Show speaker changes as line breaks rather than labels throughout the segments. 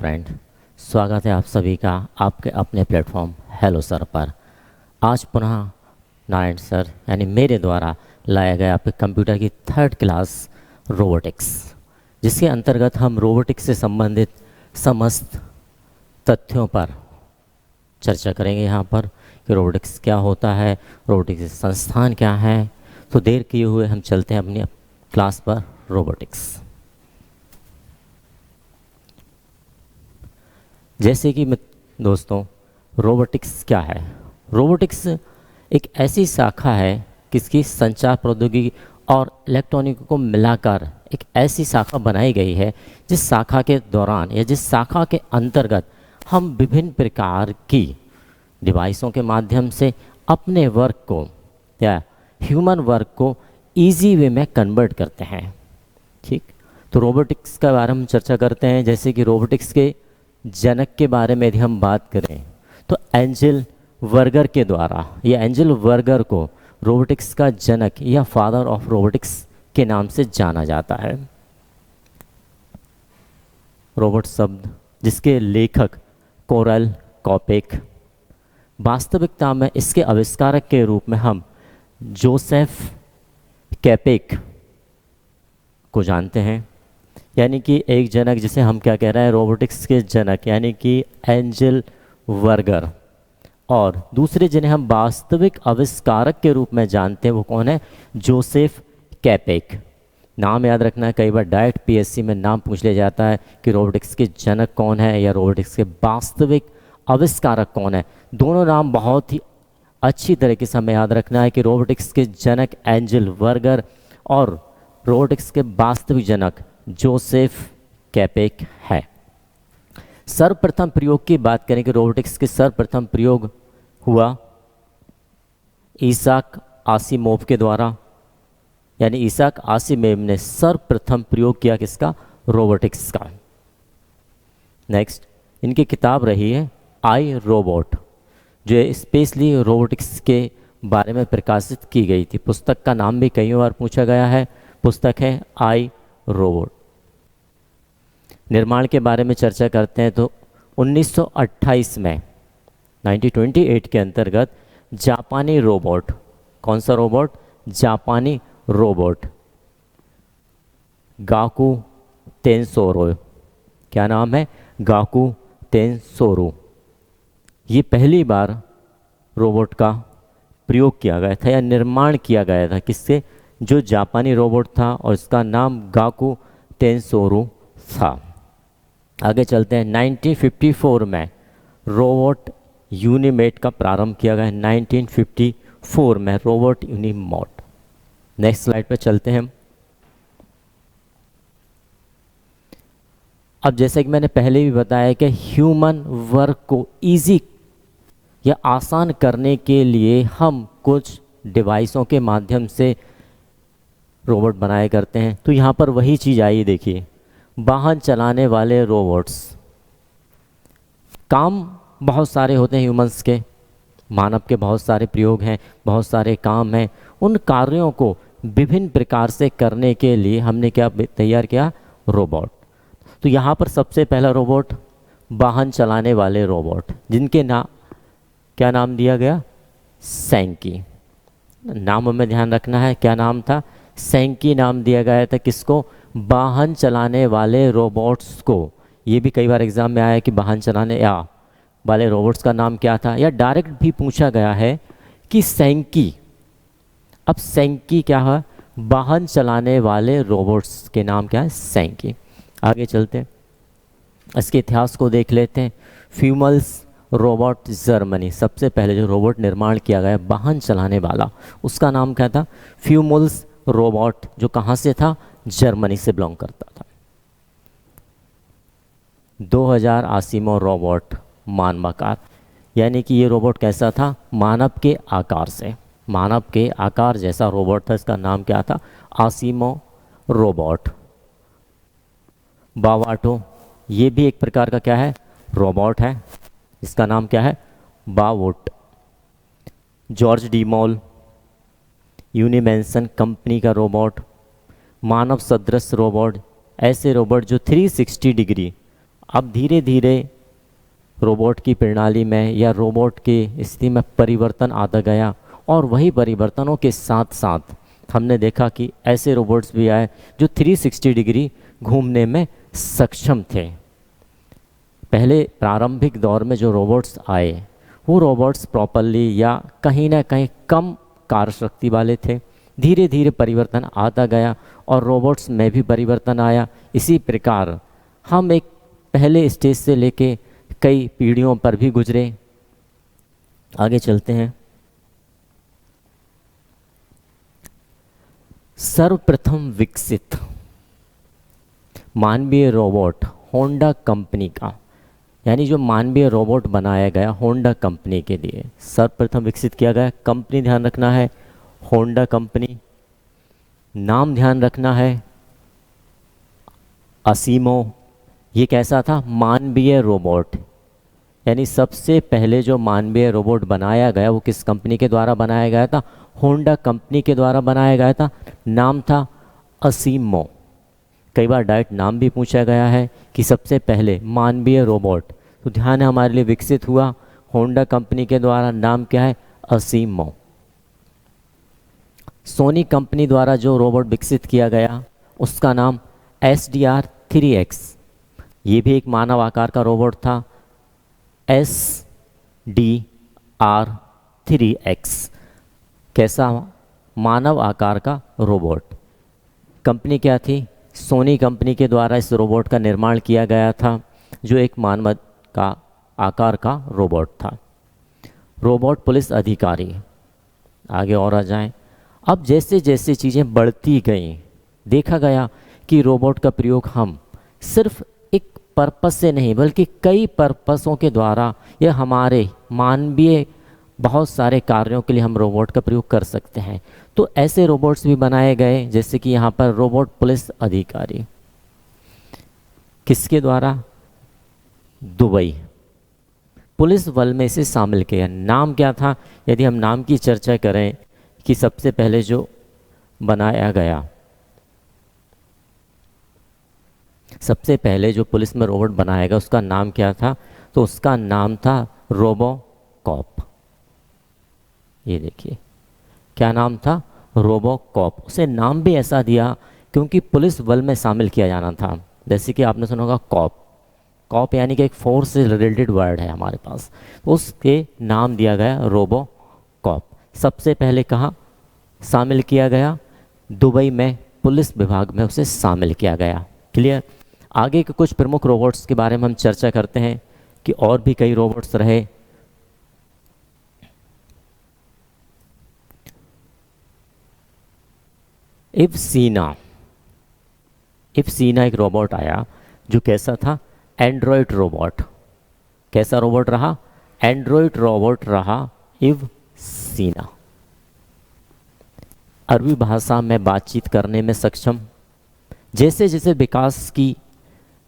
Friend, स्वागत है आप सभी का आपके अपने प्लेटफॉर्म हेलो सर पर। आज पुनः नारायण सर यानी मेरे द्वारा लाया गया आपके कंप्यूटर की थर्ड क्लास रोबोटिक्स, जिसके अंतर्गत हम रोबोटिक्स से संबंधित समस्त तथ्यों पर चर्चा करेंगे। यहाँ पर कि रोबोटिक्स क्या होता है, रोबोटिक्स संस्थान क्या है। तो देर किए हुए हम चलते हैं अपनी क्लास पर। रोबोटिक्स जैसे कि दोस्तों, रोबोटिक्स क्या है? रोबोटिक्स एक ऐसी शाखा है किसकी संचार प्रौद्योगिकी और इलेक्ट्रॉनिक को मिलाकर एक ऐसी शाखा बनाई गई है जिस शाखा के दौरान या जिस शाखा के अंतर्गत हम विभिन्न प्रकार की डिवाइसों के माध्यम से अपने वर्क को या ह्यूमन वर्क को इजी वे में कन्वर्ट करते हैं। ठीक, तो रोबोटिक्स के बारे में हम चर्चा करते हैं। जैसे कि रोबोटिक्स के जनक के बारे में यदि हम बात करें तो एंजेल वर्गर के द्वारा, या एंजेल वर्गर को रोबोटिक्स का जनक या फादर ऑफ रोबोटिक्स के नाम से जाना जाता है। रोबोट शब्द जिसके लेखक कोरल कॉपेक, वास्तविकता में इसके आविष्कारक के रूप में हम जोसेफ कैपेक को जानते हैं। यानी कि एक जनक जिसे हम क्या कह रहे हैं, रोबोटिक्स के जनक यानी कि एंजेल वर्गर, और दूसरे जिन्हें हम वास्तविक आविष्कारक के रूप में जानते हैं वो कौन है? जोसेफ कैपेक। नाम याद रखना है, कई बार डायरेक्ट पीएससी में नाम पूछ लिया जाता है कि रोबोटिक्स के जनक कौन है या रोबोटिक्स के वास्तविक आविष्कारक कौन है। दोनों नाम बहुत ही अच्छी तरीके से हमें याद रखना है कि रोबोटिक्स के जनक एंजेल वर्गर और रोबोटिक्स के वास्तविक जनक जोसेफ कैपेक है। सर्वप्रथम प्रयोग की बात करें कि रोबोटिक्स के सर्वप्रथम प्रयोग हुआ ईसाक आसिमोव के द्वारा, यानी ईसाक आसिमोव ने सर्वप्रथम प्रयोग किया किसका? रोबोटिक्स का। नेक्स्ट, इनकी किताब रही है आई रोबोट, जो स्पेशली रोबोटिक्स के बारे में प्रकाशित की गई थी। पुस्तक का नाम भी कई बार पूछा गया है। पुस्तक है आई रोबोट। निर्माण के बारे में चर्चा करते हैं तो 1928 में 1928 के अंतर्गत जापानी रोबोट, कौन सा रोबोट? जापानी रोबोट गाकू तेंसोरो, क्या नाम है? गाकू तेंसोरो। ये पहली बार रोबोट का प्रयोग किया गया था या निर्माण किया गया था। किससे? जो जापानी रोबोट था और इसका नाम गाकू तेंसोरो था। आगे चलते हैं। 1954 में रोबोट यूनिमेट का प्रारंभ किया गया। 1954 में रोबोट यूनिमोट। नेक्स्ट स्लाइड पे चलते हैं हम। अब जैसे कि मैंने पहले भी बताया कि ह्यूमन वर्क को इजी या आसान करने के लिए हम कुछ डिवाइसों के माध्यम से रोबोट बनाए करते हैं। तो यहाँ पर वही चीज़ आई, देखिए, वाहन चलाने वाले रोबोट्स। काम बहुत सारे होते हैं ह्यूमंस के, मानव के बहुत सारे प्रयोग हैं, बहुत सारे काम हैं। उन कार्यों को विभिन्न प्रकार से करने के लिए हमने क्या तैयार किया? रोबोट। तो यहाँ पर सबसे पहला रोबोट वाहन चलाने वाले रोबोट, जिनके क्या नाम दिया गया? सैंकी। नाम हमें ध्यान रखना है, क्या नाम था? सैंकी नाम दिया गया था। किसको? वाहन चलाने वाले रोबोट्स को। ये भी कई बार एग्जाम में आया कि वाहन चलाने या वाले रोबोट्स का नाम क्या था, या डायरेक्ट भी पूछा गया है कि सैंकी। अब सैंकी क्या है? वाहन चलाने वाले रोबोट्स के नाम क्या है? सैंकी। आगे चलते हैं, इसके इतिहास को देख लेते हैं। फ्यूमल्स रोबोट जर्मनी, सबसे पहले जो रोबोट निर्माण किया गया वाहन चलाने वाला, उसका नाम क्या था? फ्यूमल्स रोबोट, जो कहाँ से था? जर्मनी से बिलोंग करता था। 2000 आसिमो रोबोट मानवाकार, यानी कि ये रोबोट कैसा था? मानव के आकार से, मानव के आकार जैसा रोबोट था। इसका नाम क्या था? आसिमो रोबोट। बावाटो, ये भी एक प्रकार का क्या है? रोबोट है। इसका नाम क्या है? बावोट। जॉर्ज डीमॉल, यूनिमेंशन कंपनी का रोबोट, मानव सदृश रोबोट, ऐसे रोबोट जो 360 डिग्री अब धीरे धीरे रोबोट की प्रणाली में या रोबोट की स्थिति में परिवर्तन आता गया, और वही परिवर्तनों के साथ साथ हमने देखा कि ऐसे रोबोट्स भी आए जो 360 डिग्री घूमने में सक्षम थे। पहले प्रारंभिक दौर में जो रोबोट्स आए वो रोबोट्स प्रॉपरली या कहीं ना कहीं कम कार्यशक्ति वाले थे। धीरे धीरे परिवर्तन आता गया और रोबोट्स में भी परिवर्तन आया। इसी प्रकार हम एक पहले स्टेज से लेके कई पीढ़ियों पर भी गुजरे। आगे चलते हैं। सर्वप्रथम विकसित मानवीय रोबोट होंडा कंपनी का, यानी जो मानवीय रोबोट बनाया गया होंडा कंपनी के लिए सर्वप्रथम विकसित किया गया। कंपनी ध्यान रखना है होंडा कंपनी, नाम ध्यान रखना है असीमो। ये कैसा था? मानवीय रोबोट, यानी सबसे पहले जो मानवीय रोबोट बनाया गया वो किस कंपनी के द्वारा बनाया गया था? होंडा कंपनी के द्वारा बनाया गया था। नाम था असीमो। कई बार डायरेक्ट नाम भी पूछा गया है कि सबसे पहले मानवीय रोबोट, तो ध्यान है हमारे लिए विकसित हुआ होंडा कंपनी के द्वारा। नाम क्या है? असीमो। सोनी कंपनी द्वारा जो रोबोट विकसित किया गया उसका नाम SDR-3X। ये भी एक मानव आकार का रोबोट था। SDR-3X कैसा? मानव आकार का रोबोट। कंपनी क्या थी? सोनी कंपनी के द्वारा इस रोबोट का निर्माण किया गया था, जो एक मानव का आकार का रोबोट था। रोबोट पुलिस अधिकारी, आगे और आ जाएं। अब जैसे जैसे चीज़ें बढ़ती गईं, देखा गया कि रोबोट का प्रयोग हम सिर्फ एक पर्पस से नहीं बल्कि कई पर्पसों के द्वारा या हमारे मानवीय बहुत सारे कार्यों के लिए हम रोबोट का प्रयोग कर सकते हैं। तो ऐसे रोबोट्स भी बनाए गए, जैसे कि यहाँ पर रोबोट पुलिस अधिकारी किसके द्वारा? दुबई पुलिस बल में इसे शामिल किया। नाम क्या था? यदि हम नाम की चर्चा करें कि सबसे पहले जो बनाया गया, सबसे पहले जो पुलिस में रोबोट बनाया गया उसका नाम क्या था? तो उसका नाम था रोबोकॉप। ये देखिए क्या नाम था? रोबोकॉप। उसे नाम भी ऐसा दिया क्योंकि पुलिस बल में शामिल किया जाना था। जैसे कि आपने सुना होगा कॉप, कॉप यानी कि एक फोर्स से रिलेटेड वर्ड है हमारे पास, उसके नाम दिया गया रोबोकॉप। सबसे पहले कहाँ शामिल किया गया? दुबई में पुलिस विभाग में उसे शामिल किया गया। क्लियर? आगे के कुछ प्रमुख रोबोट्स के बारे में हम चर्चा करते हैं कि और भी कई रोबोट्स रहे। इवसीना एक रोबोट आया जो कैसा था? Android robot. कैसा रोबोट रहा? एंड्रॉयड रोबोट रहा इवसीना। अरबी भाषा में बातचीत करने में सक्षम। जैसे जैसे विकास की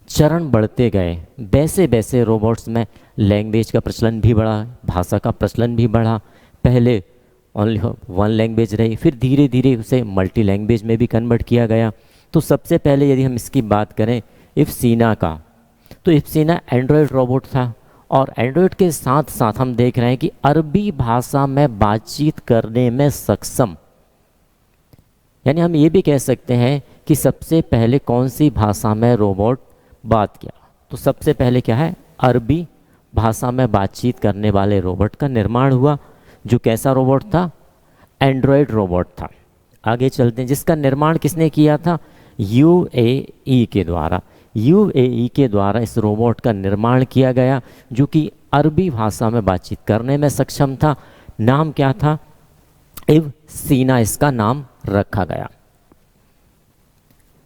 चरण बढ़ते गए वैसे वैसे रोबोट्स में लैंग्वेज का प्रचलन भी बढ़ा, भाषा का प्रचलन भी बढ़ा। पहले ओनली वन लैंग्वेज रही, फिर धीरे धीरे उसे मल्टी लैंग्वेज में भी कन्वर्ट किया गया। तो सबसे पहले यदि हम इसकी बात करें इवसीना का, तो इवसीना एंड्रॉयड रोबोट था, और एंड्रॉयड के साथ साथ हम देख रहे हैं कि अरबी भाषा में बातचीत करने में सक्षम। यानी हम ये भी कह सकते हैं कि सबसे पहले कौन सी भाषा में रोबोट बात किया? तो सबसे पहले क्या है? अरबी भाषा में बातचीत करने वाले रोबोट का निर्माण हुआ, जो कैसा रोबोट था? एंड्रॉयड रोबोट था। आगे चलते हैं। जिसका निर्माण किसने किया था? UAE के द्वारा। UAE के द्वारा इस रोबोट का निर्माण किया गया, जो कि अरबी भाषा में बातचीत करने में सक्षम था। नाम क्या था? इवसीना इसका नाम रखा गया।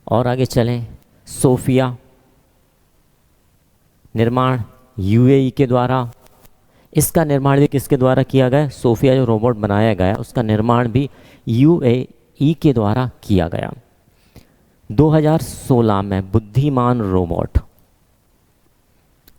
और आगे चलें। सोफिया, निर्माण UAE के द्वारा। इसका निर्माण भी किसके द्वारा किया गया? सोफिया जो रोबोट बनाया गया उसका निर्माण भी UAE के द्वारा किया गया। 2016 में बुद्धिमान रोबोट,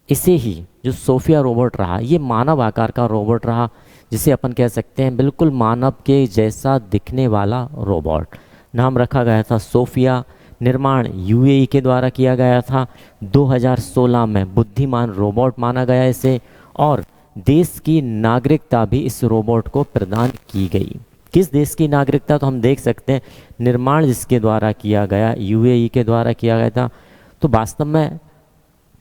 इसे ही जो सोफिया रोबोट रहा, ये मानव आकार का रोबोट रहा, जिसे अपन कह सकते हैं बिल्कुल मानव के जैसा दिखने वाला रोबोट। नाम रखा गया था सोफिया। निर्माण यूएई के द्वारा किया गया था। 2016 में बुद्धिमान रोबोट माना गया इसे, और देश की नागरिकता भी इस रोबोट को प्रदान की गई। किस देश की नागरिकता, तो हम देख सकते हैं निर्माण जिसके द्वारा किया गया यूएई के द्वारा किया गया था, तो वास्तव में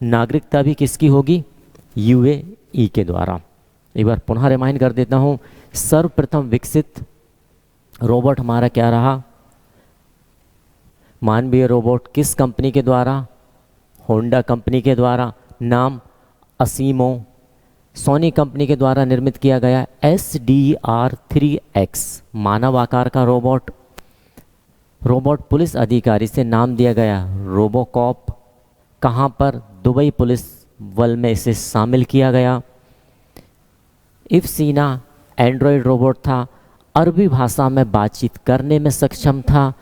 नागरिकता भी किसकी होगी, यूएई के द्वारा। एक बार पुनः रिमाइंड कर देता हूँ, सर्वप्रथम विकसित रोबोट हमारा क्या रहा, मानवीय रोबोट किस कंपनी के द्वारा, होंडा कंपनी के द्वारा, नाम असीमो, सोनी कंपनी के द्वारा निर्मित किया गया SDR-3X मानव आकार का रोबोट। रोबोट पुलिस अधिकारी से नाम दिया गया रोबोकॉप। कहाँ पर, दुबई पुलिस बल में इसे शामिल किया गया। इफ्सीना एंड्रॉयड रोबोट था, अरबी भाषा में बातचीत करने में सक्षम था,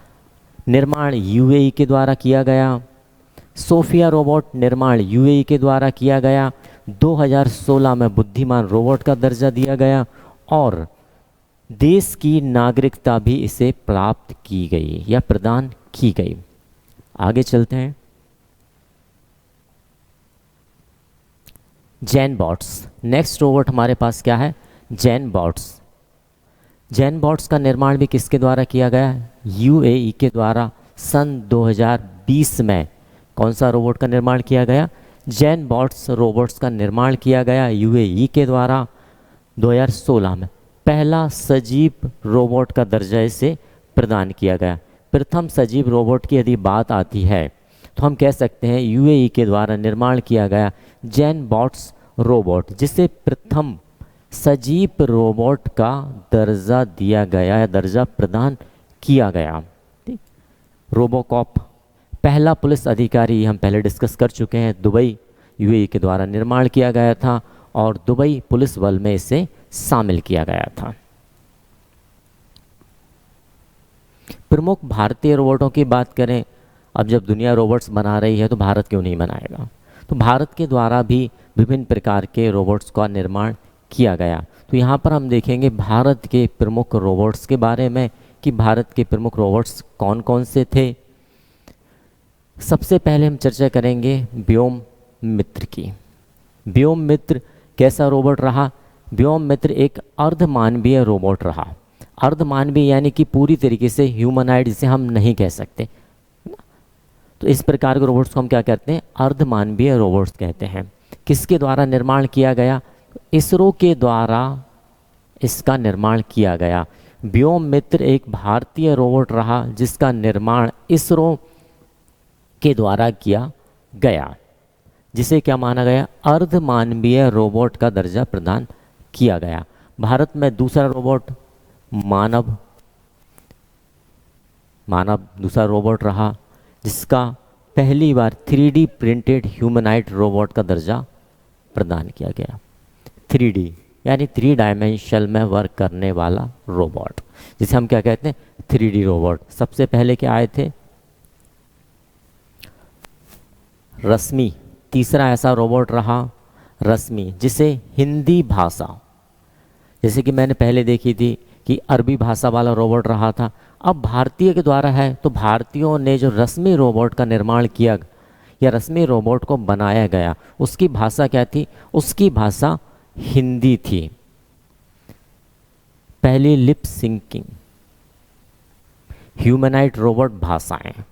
निर्माण यूएई के द्वारा किया गया। सोफिया रोबोट निर्माण यूएई के द्वारा किया गया। 2016 में बुद्धिमान रोबोट का दर्जा दिया गया और देश की नागरिकता भी इसे प्राप्त की गई या प्रदान की गई। आगे चलते हैं। जैनबॉट्स, नेक्स्ट रोबोट हमारे पास क्या है, जैनबॉट्स। जैनबॉट्स का निर्माण भी किसके द्वारा किया गया, यूएई के द्वारा। सन 2020 में कौन सा रोबोट का निर्माण किया गया, जैनबॉट्स रोबोट्स का निर्माण किया गया यूएई के द्वारा। 2016 में पहला सजीव रोबोट का दर्जा इसे प्रदान किया गया। प्रथम सजीव रोबोट की यदि बात आती है तो हम कह सकते हैं यूएई के द्वारा निर्माण किया गया जैनबॉट्स रोबोट, जिसे प्रथम सजीव रोबोट का दर्जा दिया गया या दर्जा प्रदान किया गया। ठीक, रोबोकॉप पहला पुलिस अधिकारी हम पहले डिस्कस कर चुके हैं, दुबई यूएई के द्वारा निर्माण किया गया था और दुबई पुलिस बल में इसे शामिल किया गया था। प्रमुख भारतीय रोबोटों की बात करें, अब जब दुनिया रोबोट्स बना रही है तो भारत क्यों नहीं बनाएगा, तो भारत के द्वारा भी विभिन्न प्रकार के रोबोट्स का निर्माण किया गया। तो यहाँ पर हम देखेंगे भारत के प्रमुख रोबोट्स के बारे में कि भारत के प्रमुख रोबोट्स कौन कौन से थे। सबसे पहले हम चर्चा करेंगे व्योम मित्र की। व्योम मित्र कैसा रोबोट रहा, व्योम मित्र एक अर्धमानवीय रोबोट रहा। अर्धमानवीय यानी कि पूरी तरीके से ह्यूमनाइड जिसे हम नहीं कह सकते, तो इस प्रकार के रोबोट्स को हम क्या कहते हैं, अर्धमानवीय रोबोट्स कहते हैं। किसके द्वारा निर्माण किया गया, इसरो के द्वारा इसका निर्माण किया गया। व्योम मित्र एक भारतीय रोबोट रहा जिसका निर्माण इसरो के द्वारा किया गया, जिसे क्या माना गया, अर्धमानवीय रोबोट का दर्जा प्रदान किया गया। भारत में दूसरा रोबोट मानव दूसरा रोबोट रहा जिसका पहली बार 3D प्रिंटेड ह्यूमनाइड रोबोट का दर्जा प्रदान किया गया। 3D यानी 3 डायमेंशन में वर्क करने वाला रोबोट, जिसे हम क्या कहते हैं, 3D रोबोट। सबसे पहले क्या आए थे, रश्मि, तीसरा ऐसा रोबोट रहा रश्मि, जिसे हिंदी भाषा, जैसे कि मैंने पहले देखी थी कि अरबी भाषा वाला रोबोट रहा था, अब भारतीय के द्वारा है, तो भारतीयों ने जो रश्मि रोबोट का निर्माण किया या रश्मि रोबोट को बनाया गया, उसकी भाषा क्या थी, उसकी भाषा हिंदी थी। पहली लिप सिंकिंग ह्यूमनाइड रोबोट भाषाएं,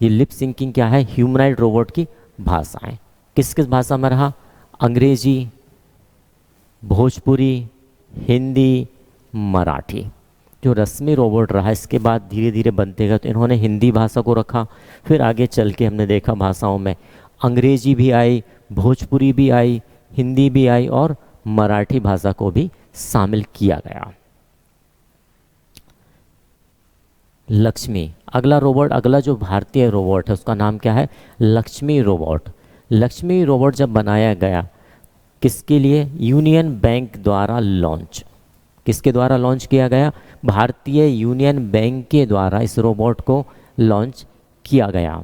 ये लिप सिंकिंग क्या है, ह्यूमनाइड रोबोट की भाषाएं। किस किस भाषा में रहा, अंग्रेजी, भोजपुरी, हिंदी, मराठी। जो रश्मि रोबोट रहा इसके बाद धीरे धीरे बनते गए, तो इन्होंने हिंदी भाषा को रखा, फिर आगे चल के हमने देखा भाषाओं में अंग्रेजी भी आई, भोजपुरी भी आई, हिंदी भी आई और मराठी भाषा को भी शामिल किया गया। लक्ष्मी, अगला रोबोट, अगला जो भारतीय रोबोट है उसका नाम क्या है, लक्ष्मी रोबोट। लक्ष्मी रोबोट जब बनाया गया किसके लिए, यूनियन बैंक द्वारा लॉन्च, किसके द्वारा लॉन्च किया गया, भारतीय यूनियन बैंक के द्वारा इस रोबोट को लॉन्च किया गया,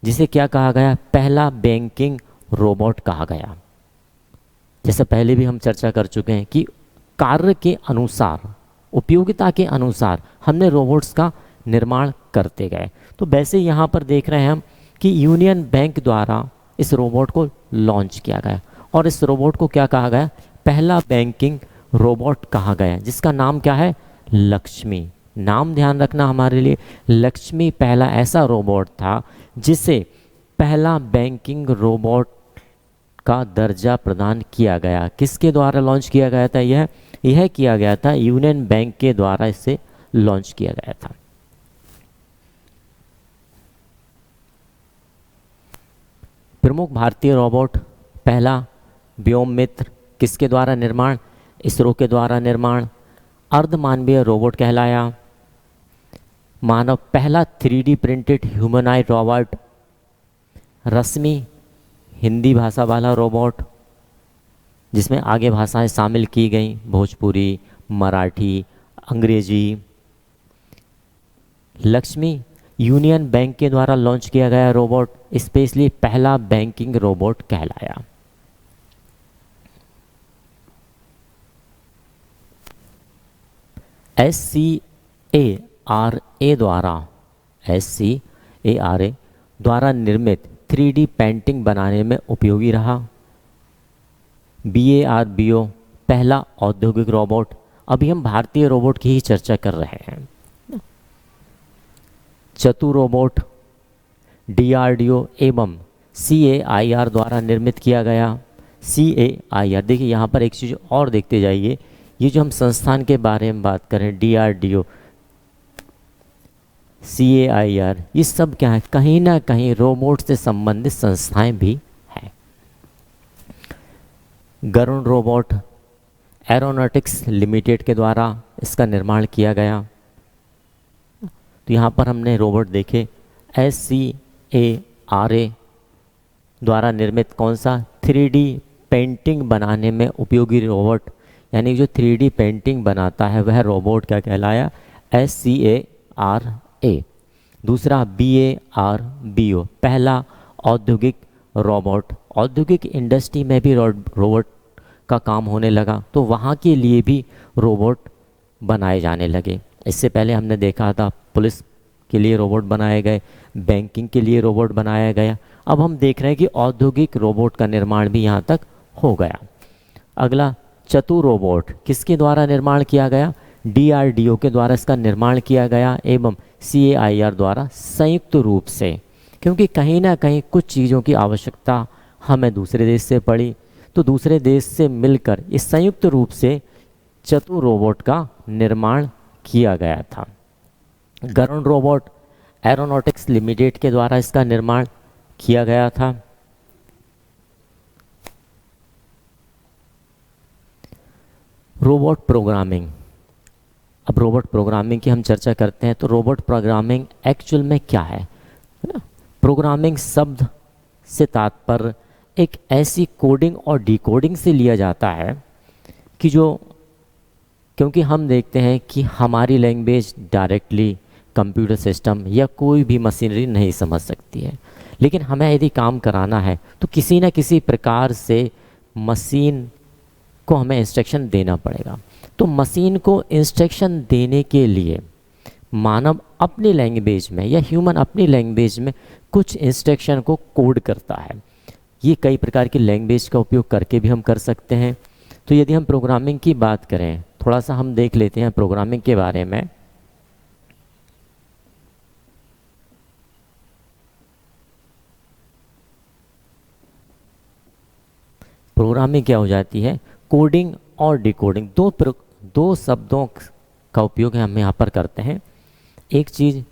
जिसे क्या कहा गया, पहला बैंकिंग रोबोट कहा गया। जैसे पहले भी हम चर्चा कर चुके हैं कि कार्य के अनुसार, उपयोगिता के अनुसार हमने रोबोट्स का निर्माण करते गए। तो वैसे यहाँ पर देख रहे हैं हम कि यूनियन बैंक द्वारा इस रोबोट को लॉन्च किया गया और इस रोबोट को क्या कहा गया, पहला बैंकिंग रोबोट कहा गया, जिसका नाम क्या है, लक्ष्मी। नाम ध्यान रखना हमारे लिए, लक्ष्मी पहला ऐसा रोबोट था जिसे पहला बैंकिंग रोबोट का दर्जा प्रदान किया गया। किसके द्वारा लॉन्च किया गया था, यह किया गया था यूनियन बैंक के द्वारा इसे लॉन्च किया गया था। प्रमुख भारतीय रोबोट, पहला व्योम मित्र, किसके द्वारा निर्माण, इसरो के द्वारा निर्माण, अर्धमानवीय रोबोट कहलाया। मानव पहला 3D प्रिंटेड ह्यूमनॉइड रोबोट, रश्मि, हिंदी भाषा वाला रोबोट जिसमें आगे भाषाएं शामिल की गई, भोजपुरी, मराठी, अंग्रेजी। लक्ष्मी यूनियन बैंक के द्वारा लॉन्च किया गया रोबोट, स्पेशली पहला बैंकिंग रोबोट कहलाया। SCARA द्वारा निर्मित 3D पेंटिंग बनाने में उपयोगी रहा। BARBO पहला औद्योगिक रोबोट। अभी हम भारतीय रोबोट की ही चर्चा कर रहे हैं। चतु रोबोट DRDO एवं CAIR द्वारा निर्मित किया गया। CAIR, देखिए यहाँ पर एक चीज़ और देखते जाइए, ये जो हम संस्थान के बारे में बात करें, DRDO, CAIR, ये सब क्या है, कहीं ना कहीं रोबोट से संबंधित संस्थाएं भी हैं। गरुड़ रोबोट एरोनॉटिक्स लिमिटेड के द्वारा इसका निर्माण किया गया। तो यहाँ पर हमने रोबोट देखे, SCARA द्वारा निर्मित कौन सा, 3D पेंटिंग बनाने में उपयोगी रोबोट, यानी जो 3D पेंटिंग बनाता है वह रोबोट क्या कहलाया, SCARA। दूसरा BARBO पहला औद्योगिक रोबोट। औद्योगिक इंडस्ट्री में भी रोबोट का काम होने लगा, तो वहाँ के लिए भी रोबोट बनाए जाने लगे। इससे पहले हमने देखा था पुलिस के लिए रोबोट बनाए गए, बैंकिंग के लिए रोबोट बनाया गया। अब हम देख रहे हैं कि औद्योगिक रोबोट का निर्माण भी यहाँ तक हो गया। अगला चतु रोबोट, किसके द्वारा निर्माण किया गया, DRDO के द्वारा इसका निर्माण किया गया एवं CAIR द्वारा संयुक्त रूप से, क्योंकि कहीं ना कहीं कुछ चीज़ों की आवश्यकता हमें दूसरे देश से पड़ी, तो दूसरे देश से मिलकर इस संयुक्त रूप से चतु रोबोट का निर्माण किया गया था। गरुड़ रोबोट एरोनॉटिक्स लिमिटेड के द्वारा इसका निर्माण किया गया था। Robot programming. अब रोबोट प्रोग्रामिंग की हम चर्चा करते हैं, तो रोबोट प्रोग्रामिंग एक्चुअल में क्या है ना। प्रोग्रामिंग शब्द से तात्पर्य एक ऐसी कोडिंग और डिकोडिंग से लिया जाता है कि जो, क्योंकि हम देखते हैं कि हमारी लैंग्वेज डायरेक्टली कंप्यूटर सिस्टम या कोई भी मशीनरी नहीं समझ सकती है, लेकिन हमें यदि काम कराना है तो किसी न किसी प्रकार से मशीन को हमें इंस्ट्रक्शन देना पड़ेगा। तो मशीन को इंस्ट्रक्शन देने के लिए मानव अपनी लैंग्वेज में या ह्यूमन अपनी लैंग्वेज में कुछ इंस्ट्रक्शन को कोड करता है। ये कई प्रकार की लैंग्वेज का उपयोग करके भी हम कर सकते हैं। तो यदि हम प्रोग्रामिंग की बात करें, थोड़ा सा हम देख लेते हैं प्रोग्रामिंग के बारे में। प्रोग्रामिंग क्या हो जाती है, कोडिंग और डिकोडिंग, दो शब्दों का उपयोग हम यहाँ पर करते हैं। एक चीज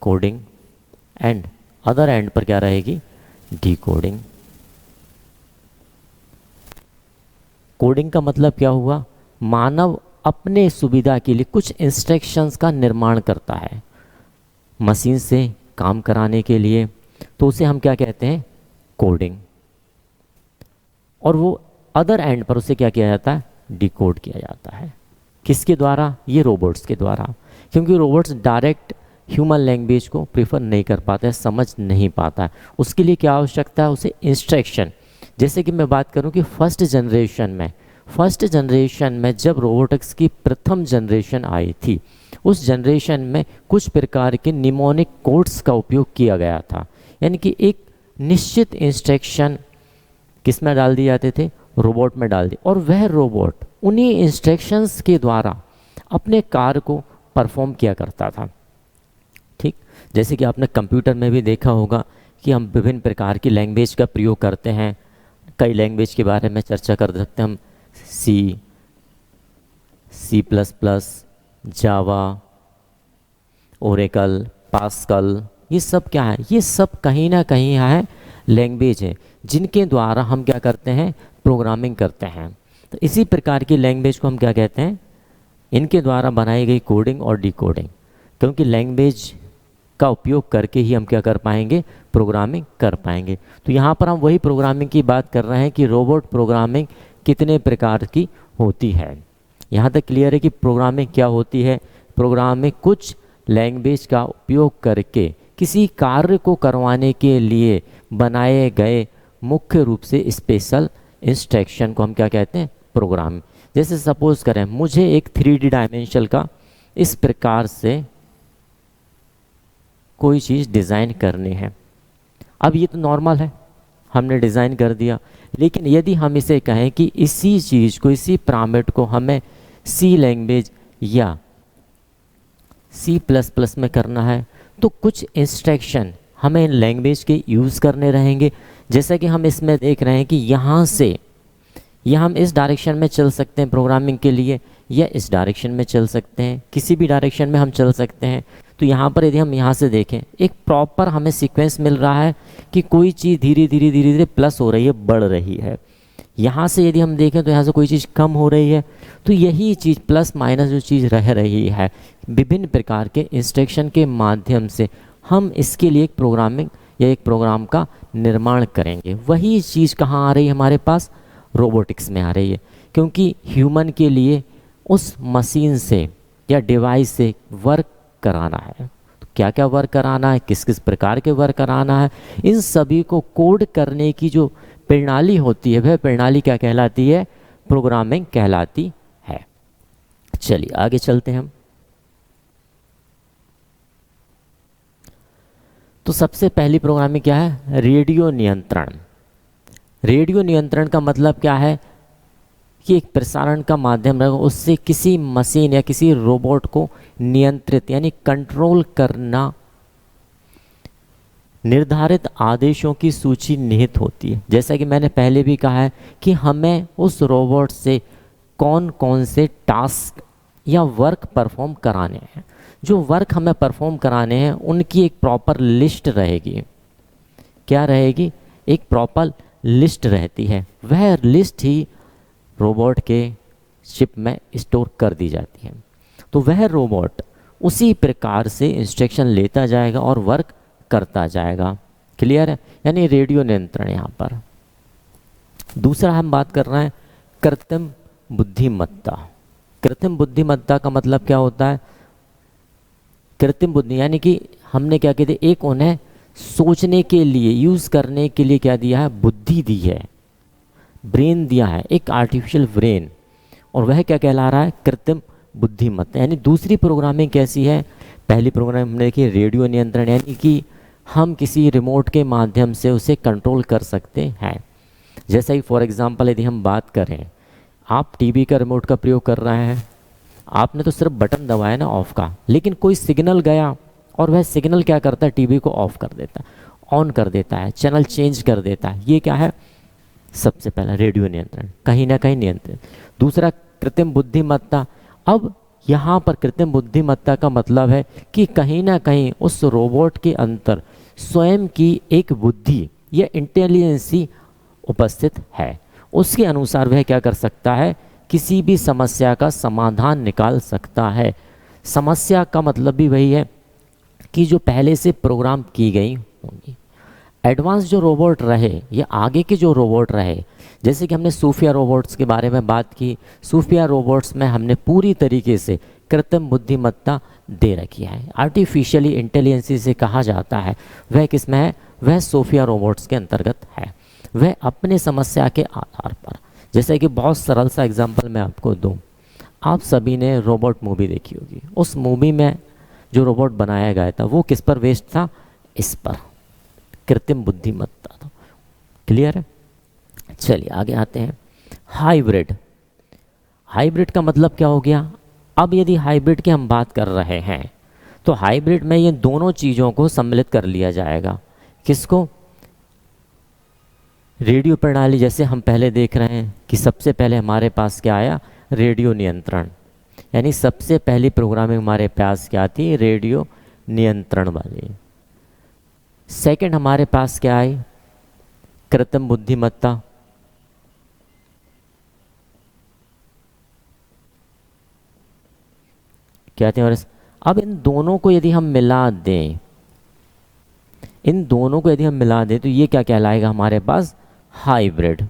कोडिंग एंड अदर एंड पर क्या रहेगी, डिकोडिंग। कोडिंग का मतलब क्या हुआ, मानव अपने सुविधा के लिए कुछ इंस्ट्रक्शंस का निर्माण करता है मशीन से काम कराने के लिए, तो उसे हम क्या कहते हैं, कोडिंग। और वो अदर एंड पर उसे क्या किया जाता है, डिकोड किया जाता है। किसके द्वारा, ये रोबोट्स के द्वारा, क्योंकि रोबोट्स डायरेक्ट ह्यूमन लैंग्वेज को प्रीफर नहीं कर पाता है, समझ नहीं पाता है। उसके लिए क्या आवश्यकता है, उसे इंस्ट्रक्शन। जैसे कि मैं बात करूं कि फर्स्ट जनरेशन में फर्स्ट जनरेशन में जब रोबोटिक्स की प्रथम जनरेशन आई थी, उस जनरेशन में कुछ प्रकार के निमोनिक कोड्स का उपयोग किया गया था, यानी कि एक निश्चित इंस्ट्रक्शन किस में डाल दिए जाते थे, रोबोट में डाल दिए, और वह रोबोट उन्हीं इंस्ट्रक्शंस के द्वारा अपने कार्य को परफॉर्म किया करता था। ठीक, जैसे कि आपने कंप्यूटर में भी देखा होगा कि हम विभिन्न प्रकार की लैंग्वेज का प्रयोग करते हैं। कई लैंग्वेज के बारे में चर्चा कर सकते हैं हम, C++, जावा, ओरेकल, पास्कल, ये सब क्या है, ये सब कहीं ना कहीं है लैंग्वेज है जिनके द्वारा हम क्या करते हैं, प्रोग्रामिंग करते हैं। तो इसी प्रकार की लैंग्वेज को हम क्या कहते हैं, इनके द्वारा बनाई गई कोडिंग और डिकोडिंग, क्योंकि लैंग्वेज का उपयोग करके ही हम क्या कर पाएंगे, प्रोग्रामिंग कर पाएंगे। तो यहाँ पर हम वही प्रोग्रामिंग की बात कर रहे हैं कि रोबोट प्रोग्रामिंग कितने प्रकार की होती है। यहाँ तक क्लियर है कि प्रोग्रामिंग क्या होती है। प्रोग्रामिंग कुछ लैंग्वेज का उपयोग करके किसी कार्य को करवाने के लिए बनाए गए मुख्य रूप से स्पेशल इंस्ट्रक्शन को हम क्या कहते हैं, प्रोग्रामिंग। जैसे सपोज करें मुझे एक 3D डायमेंशन का इस प्रकार से कोई चीज़ डिज़ाइन करनी है। अब ये तो नॉर्मल है, हमने डिज़ाइन कर दिया, लेकिन यदि हम इसे कहें कि इसी चीज़ को, इसी पिरामिड को हमें C लैंग्वेज या C++ में करना है, तो कुछ इंस्ट्रक्शन हमें लैंग्वेज के यूज़ करने रहेंगे। जैसा कि हम इसमें देख रहे हैं कि यहाँ से या हम इस डायरेक्शन में चल सकते हैं प्रोग्रामिंग के लिए, या इस डायरेक्शन में चल सकते हैं, किसी भी डायरेक्शन में हम चल सकते हैं। तो यहाँ पर यदि हम यहाँ से देखें, एक प्रॉपर हमें सीक्वेंस मिल रहा है कि कोई चीज़ धीरे धीरे धीरे धीरे प्लस हो रही है, बढ़ रही है। यहाँ से यदि हम देखें तो यहाँ से कोई चीज़ कम हो रही है। तो यही चीज़ प्लस माइनस जो चीज़ रह रही है, विभिन्न प्रकार के इंस्ट्रक्शन के माध्यम से हम इसके लिए एक प्रोग्रामिंग या एक प्रोग्राम का निर्माण करेंगे। वही चीज़ कहाँ आ रही है, हमारे पास रोबोटिक्स में आ रही है, क्योंकि ह्यूमन के लिए उस मशीन से या डिवाइस से वर्क कराना है। तो क्या क्या वर्क कराना है, किस किस प्रकार के वर्क कराना है, इन सभी को कोड करने की जो प्रणाली होती है, वह प्रणाली क्या कहलाती है, प्रोग्रामिंग कहलाती है। चलिए आगे चलते हैं हम। तो सबसे पहली प्रोग्रामिंग क्या है, रेडियो नियंत्रण। रेडियो नियंत्रण का मतलब क्या है कि एक प्रसारण का माध्यम रहेगा, उससे किसी मशीन या किसी रोबोट को नियंत्रित यानी कंट्रोल करना। निर्धारित आदेशों की सूची निहित होती है। जैसा कि मैंने पहले भी कहा है कि हमें उस रोबोट से कौन कौन से टास्क या वर्क परफॉर्म कराने हैं। जो वर्क हमें परफॉर्म कराने हैं उनकी एक प्रॉपर लिस्ट रहेगी। क्या रहेगी, एक प्रॉपर लिस्ट रहती है। वह लिस्ट ही रोबोट के चिप में स्टोर कर दी जाती है। तो वह रोबोट उसी प्रकार से इंस्ट्रक्शन लेता जाएगा और वर्क करता जाएगा। क्लियर है, यानी रेडियो नियंत्रण। यहाँ पर दूसरा हम बात कर रहे हैं कृत्रिम बुद्धिमत्ता। कृत्रिम बुद्धिमत्ता का मतलब क्या होता है, कृत्रिम बुद्धि यानी कि हमने क्या कहते हैं, एक उन्हें सोचने के लिए, यूज़ करने के लिए क्या दिया है, बुद्धि दी है, ब्रेन दिया है, एक आर्टिफिशियल ब्रेन, और वह क्या कहला रहा है, कृत्रिम बुद्धिमत्ता। यानी दूसरी प्रोग्रामिंग कैसी है, पहली प्रोग्रामिंग हमने देखी रेडियो नियंत्रण, यानी कि हम किसी रिमोट के माध्यम से उसे कंट्रोल कर सकते हैं। जैसा कि फॉर एग्जांपल यदि हम बात करें, आप टीवी का रिमोट का प्रयोग कर रहे हैं, आपने तो सिर्फ बटन दबाया ना ऑफ का, लेकिन कोई सिग्नल गया और वह सिग्नल क्या करता है, टीवी को ऑफ कर देता है, ऑन कर देता है, चैनल चेंज कर देता है। ये क्या है, सबसे पहला रेडियो नियंत्रण, कहीं ना कहीं नियंत्रण। दूसरा कृत्रिम बुद्धिमत्ता। अब यहाँ पर कृत्रिम बुद्धिमत्ता का मतलब है कि कहीं ना कहीं उस रोबोट के अंदर स्वयं की एक बुद्धि या इंटेलिजेंसी उपस्थित है। उसके अनुसार वह क्या कर सकता है, किसी भी समस्या का समाधान निकाल सकता है। समस्या का मतलब भी वही है कि जो पहले से प्रोग्राम की गई होंगी। एडवांस जो रोबोट रहे या आगे के जो रोबोट रहे, जैसे कि हमने सूफिया रोबोट्स के बारे में बात की, सूफिया रोबोट्स में हमने पूरी तरीके से कृत्रिम बुद्धिमत्ता दे रखी है। आर्टिफिशियली इंटेलिजेंसी से कहा जाता है, वह किस में है, वह सूफिया रोबोट्स के अंतर्गत है। वह अपने समस्या के आधार पर, जैसे कि बहुत सरल सा एग्जांपल मैं आपको दूं, आप सभी ने रोबोट मूवी देखी होगी। उस मूवी में जो रोबोट बनाया गया था वो किस पर बेस्ड था? इस पर, कृत्रिम बुद्धिमत्ता। तो क्लियर है? चलिए आगे आते हैं। हाइब्रिड। हाइब्रिड का मतलब क्या हो गया? अब यदि हाइब्रिड की हम बात कर रहे हैं तो हाइब्रिड में ये दोनों चीज़ों को सम्मिलित कर लिया जाएगा। किसको? रेडियो प्रणाली। जैसे हम पहले देख रहे हैं कि सबसे पहले हमारे पास क्या आया? रेडियो नियंत्रण, यानी सबसे पहली प्रोग्रामिंग हमारे पास क्या थी? रेडियो नियंत्रण वाली। सेकंड हमारे पास क्या आई? कृत्रिम बुद्धिमत्ता। क्या थे? और अब इन दोनों को यदि हम मिला दें, इन दोनों को यदि हम मिला दें तो ये क्या कहलाएगा हमारे पास? हाइब्रिड।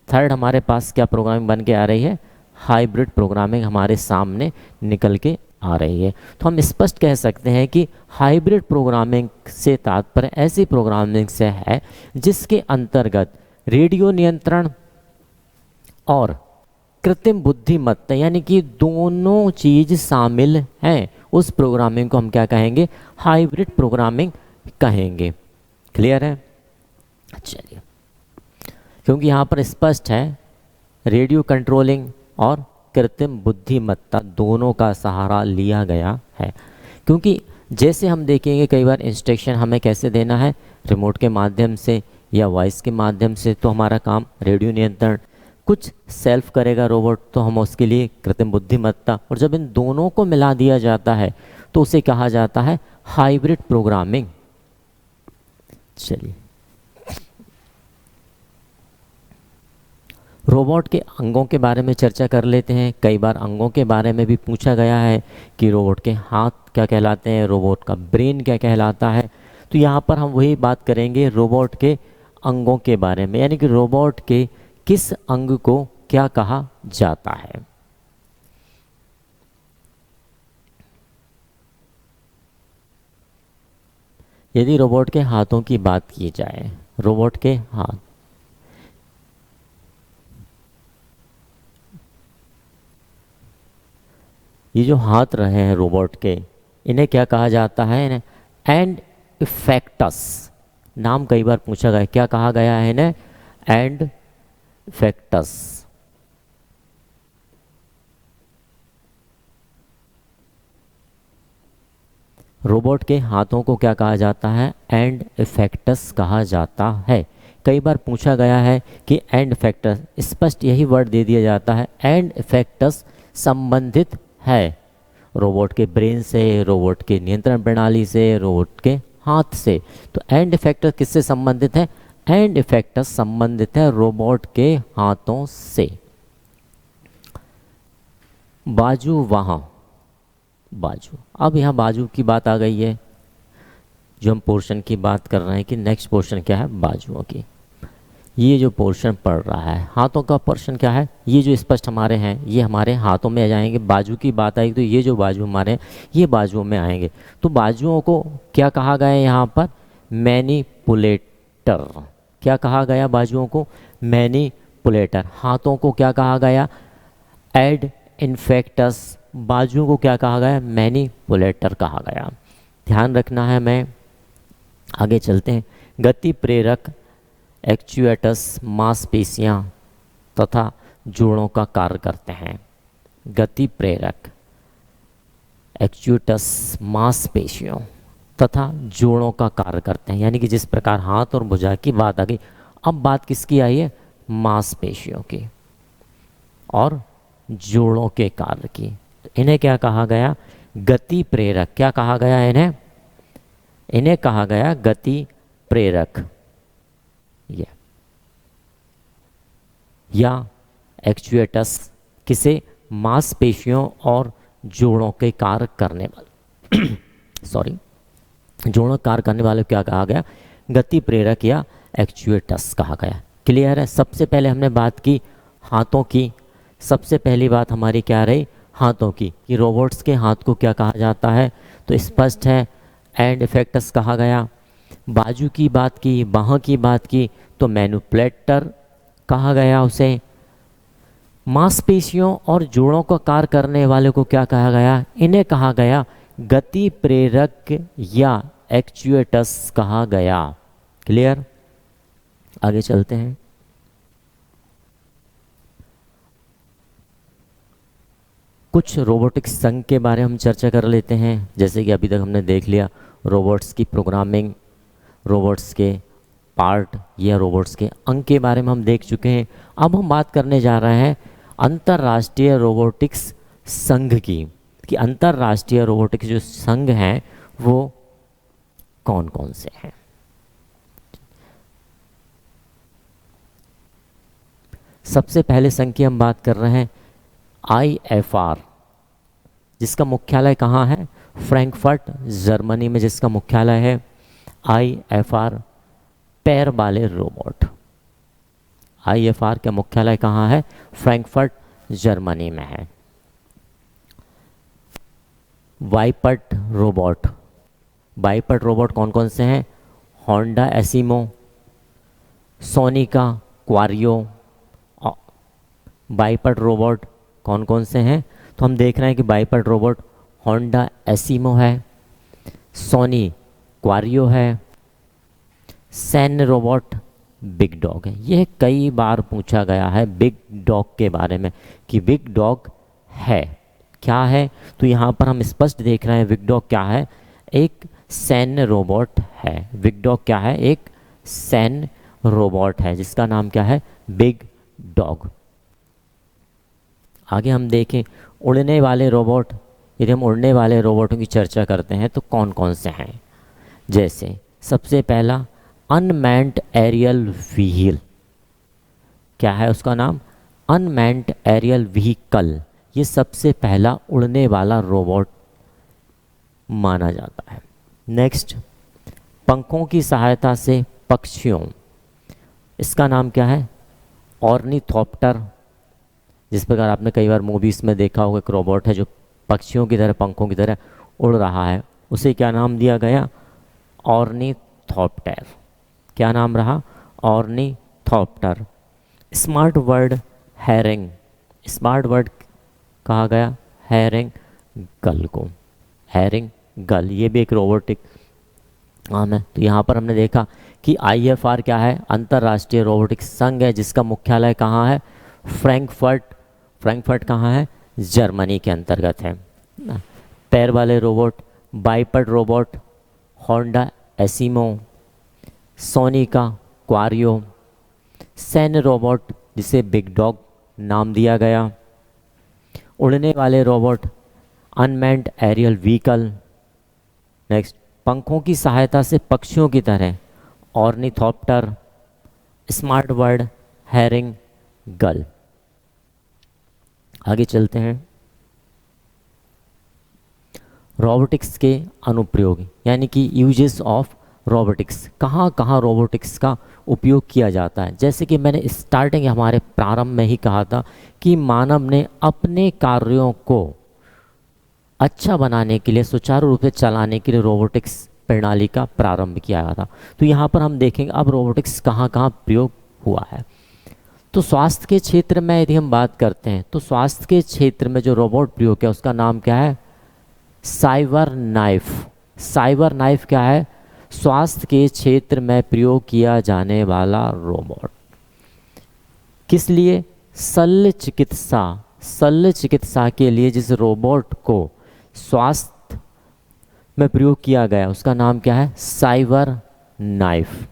थर्ड हमारे पास क्या प्रोग्रामिंग बन के आ रही है? हाइब्रिड प्रोग्रामिंग हमारे सामने निकल के आ रही है। तो हम स्पष्ट कह सकते हैं कि हाइब्रिड प्रोग्रामिंग से तात्पर्य ऐसी प्रोग्रामिंग से है जिसके अंतर्गत रेडियो नियंत्रण और कृत्रिम बुद्धिमत्ता यानी कि दोनों चीज शामिल हैं। उस प्रोग्रामिंग को हम क्या कहेंगे? हाइब्रिड प्रोग्रामिंग कहेंगे। क्लियर है? चलिए, क्योंकि यहाँ पर स्पष्ट है रेडियो कंट्रोलिंग और कृत्रिम बुद्धिमत्ता दोनों का सहारा लिया गया है। क्योंकि जैसे हम देखेंगे कई बार इंस्ट्रक्शन हमें कैसे देना है? रिमोट के माध्यम से या वॉइस के माध्यम से। तो हमारा काम रेडियो नियंत्रण, कुछ सेल्फ करेगा रोबोट तो हम उसके लिए कृत्रिम बुद्धिमत्ता। और जब इन दोनों को मिला दिया जाता है तो उसे कहा जाता है हाइब्रिड प्रोग्रामिंग। चलिए, रोबोट के अंगों के बारे में चर्चा कर लेते हैं। कई बार अंगों के बारे में भी पूछा गया है कि रोबोट के हाथ क्या कहलाते हैं, रोबोट का ब्रेन क्या कहलाता है। तो यहाँ पर हम वही बात करेंगे रोबोट के अंगों के बारे में, यानी कि रोबोट के किस अंग को क्या कहा जाता है। यदि रोबोट के हाथों की बात की जाए, रोबोट के हाथ, ये जो हाथ रहे हैं रोबोट के, इन्हें क्या कहा जाता है? इन्हें एंड इफेक्टस। नाम कई बार पूछा गया, क्या कहा गया है इन्हें? And effects. रोबोट के हाथों को क्या कहा जाता है? एंड इफेक्टस कहा जाता है। कई बार पूछा गया है कि एंड इफेक्टस, स्पष्ट यही वर्ड दे दिया जाता है, एंड इफेक्टस संबंधित है रोबोट के ब्रेन से, रोबोट के नियंत्रण प्रणाली से, रोबोट के हाथ से। तो एंड इफेक्टर किससे संबंधित है? एंड इफेक्टर संबंधित है रोबोट के हाथों से। बाजू, वहाँ बाजू। अब यहाँ बाजू की बात आ गई है, जो हम पोर्शन की बात कर रहे हैं कि नेक्स्ट पोर्शन क्या है? बाजुओं की। ये जो पोर्शन पड़ रहा है हाथों का पोर्शन क्या है? ये जो स्पष्ट हमारे हैं ये हमारे हाथों में आ जाएंगे। बाजू की बात आएगी तो ये जो बाजू हमारे हैं ये बाजुओं में आएंगे। तो बाजुओं को क्या कहा गया है यहाँ पर? मैनिपुलेटर। क्या कहा गया बाजुओं को? मैनिपुलेटर। हाथों को क्या कहा गया? एड इन्फेक्टस। बाजुओं को क्या कहा गया? मैनिपुलेटर कहा गया। ध्यान रखना है। मैं आगे चलते हैं। गति प्रेरक एक्चुएटस मांसपेशियां तथा जोड़ों का कार्य करते हैं। गति प्रेरक एक्चुएटस मांसपेशियों तथा जोड़ों का कार्य करते हैं, यानी कि जिस प्रकार हाथ और भुजा की बात आ गई, अब बात किसकी आई है? मांसपेशियों की और जोड़ों के कार्य की। तो इन्हें क्या कहा गया? गति प्रेरक। क्या कहा गया इन्हें? इन्हें कहा गया गति प्रेरक या एक्चुएटस। किसे? मांसपेशियों और जोड़ों के कार्य करने वाले सॉरी, जोड़ों कार्य करने वाले क्या कहा गया? गति प्रेरक या एक्चुएटस कहा गया। क्लियर है? सबसे पहले हमने बात की हाथों की। सबसे पहली बात हमारी क्या रही? हाथों की, कि रोबोट्स के हाथ को क्या कहा जाता है? तो स्पष्ट है एंड इफेक्टस कहा गया। बाजू की बात की, बाह की बात की तो मैनिपुलेटर कहा गया उसे। मांसपेशियों और जोड़ों का कार्य करने वाले को क्या कहा गया? इन्हें कहा गया गति प्रेरक या एक्चुएटर्स कहा गया। क्लियर? आगे चलते हैं। कुछ रोबोटिक्स संघ के बारे में हम चर्चा कर लेते हैं। जैसे कि अभी तक हमने देख लिया रोबोट्स की प्रोग्रामिंग, रोबोट्स के पार्ट या रोबोट्स के अंग के बारे में हम देख चुके हैं। अब हम बात करने जा रहे हैं अंतर्राष्ट्रीय रोबोटिक्स संघ की, कि अंतर्राष्ट्रीय रोबोटिक्स जो संघ हैं वो कौन कौन से हैं। सबसे पहले संघ की हम बात कर रहे हैं IFR, जिसका मुख्यालय कहाँ है? फ्रैंकफर्ट जर्मनी में जिसका मुख्यालय है। IFR पैर वाले रोबोट। IFR का मुख्यालय कहाँ है? फ्रैंकफर्ट जर्मनी में है। बाइपट रोबोट। बाइपट रोबोट कौन कौन से हैं? होंडा एसिमो, सोनिका, क्वारियो। बाइपट रोबोट कौन कौन से हैं? तो हम देख रहे हैं कि बाइपट रोबोट होंडा एसिमो है, सोनी क्वारियो है, सैन्य रोबोट बिग डॉग है। यह कई बार पूछा गया है बिग डॉग के बारे में कि बिग डॉग है क्या है। तो यहाँ पर हम स्पष्ट देख रहे हैं बिग डॉग क्या है? एक सैन्य रोबोट है। बिग डॉग क्या है? एक सैन्य रोबोट है जिसका नाम क्या है? Big dog. आगे हम देखें उड़ने वाले रोबोट। यदि हम उड़ने वाले रोबोटों की चर्चा करते हैं तो कौन कौन से हैं? जैसे सबसे पहला अनमैन्ड एरियल व्हीकल। क्या है उसका नाम? Unmanned aerial vehicle. ये सबसे पहला उड़ने वाला रोबोट माना जाता है। नेक्स्ट, पंखों की सहायता से पक्षियों। इसका नाम क्या है? ऑर्निथोप्टर। जिस प्रकार आपने कई बार मूवीज़ में देखा होगा एक रोबोट है जो पक्षियों की तरह, पंखों की तरह उड़ रहा है, उसे क्या नाम दिया गया? ऑर्निथोप्टर। क्या नाम रहा? Ornithopter. Smart word hearing. Smart word कहा गया हेरिंग गल को। हेरिंग गल ये भी एक रोबोटिक नाम है। तो यहाँ पर हमने देखा कि IFR क्या है? अंतर्राष्ट्रीय रोबोटिक्स संघ है जिसका मुख्यालय कहाँ है? फ्रैंकफर्ट। फ्रैंकफर्ट कहाँ है? जर्मनी के अंतर्गत है। पैर वाले रोबोट बाइपट रोबोट, होंडा एसिमो, सोनिका क्वारियो। सैन्य रोबोट जिसे बिग डॉग नाम दिया गया। उड़ने वाले robot unmanned aerial vehicle. Next, पंखों की सहायता से पक्षियों की तरह ऑर्निथोप्टर। स्मार्ट वर्ड हेरिंग गल। आगे चलते हैं। रोबोटिक्स के अनुप्रयोग यानी कि यूजेस ऑफ रोबोटिक्स। कहाँ कहाँ रोबोटिक्स का उपयोग किया जाता है? जैसे कि मैंने स्टार्टिंग हमारे प्रारंभ में ही कहा था कि मानव ने अपने कार्यों को अच्छा बनाने के लिए, सुचारू रूप से चलाने के लिए रोबोटिक्स प्रणाली का प्रारंभ किया गया था। तो यहाँ पर हम देखेंगे अब रोबोटिक्स कहाँ कहाँ प्रयोग हुआ है। तो स्वास्थ्य के क्षेत्र में यदि हम बात करते हैं तो स्वास्थ्य के क्षेत्र में जो रोबोट प्रयोग किया उसका नाम क्या है? Cyber knife. साइबर नाइफ क्या है? स्वास्थ्य के क्षेत्र में प्रयोग किया जाने वाला रोबोट। किस लिए? शल्य चिकित्सा। शल्य चिकित्सा के लिए जिस रोबोट को स्वास्थ्य में प्रयोग किया गया उसका नाम क्या है? Cyber knife.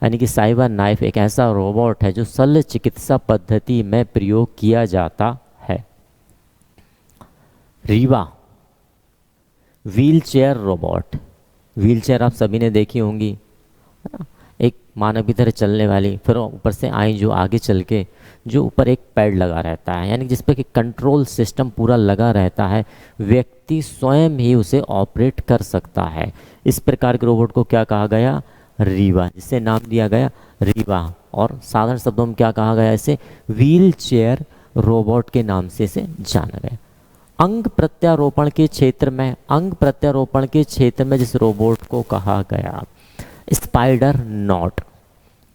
यानी कि साइबर नाइफ एक ऐसा रोबोट है जो शल्य चिकित्सा पद्धति में प्रयोग किया जाता है। Rewa wheel chair robot. Wheel chair आप सभी ने देखी होंगी, है ना? एक मानव की तरह चलने वाली, फिर ऊपर से आई जो आगे चल के जो ऊपर एक पैड लगा रहता है, यानी जिस पर कि कंट्रोल सिस्टम पूरा लगा रहता है, व्यक्ति स्वयं ही उसे ऑपरेट कर सकता है। इस प्रकार के रोबोट को क्या कहा गया? रीवा, जिसे नाम दिया गया रीवा। और साधारण शब्दों में क्या कहा गया? इसे व्हील चेयर रोबोट के नाम से इसे जाना गया। अंग प्रत्यारोपण के क्षेत्र में, अंग प्रत्यारोपण के क्षेत्र में जिस रोबोट को कहा गया स्पाइडर नॉट।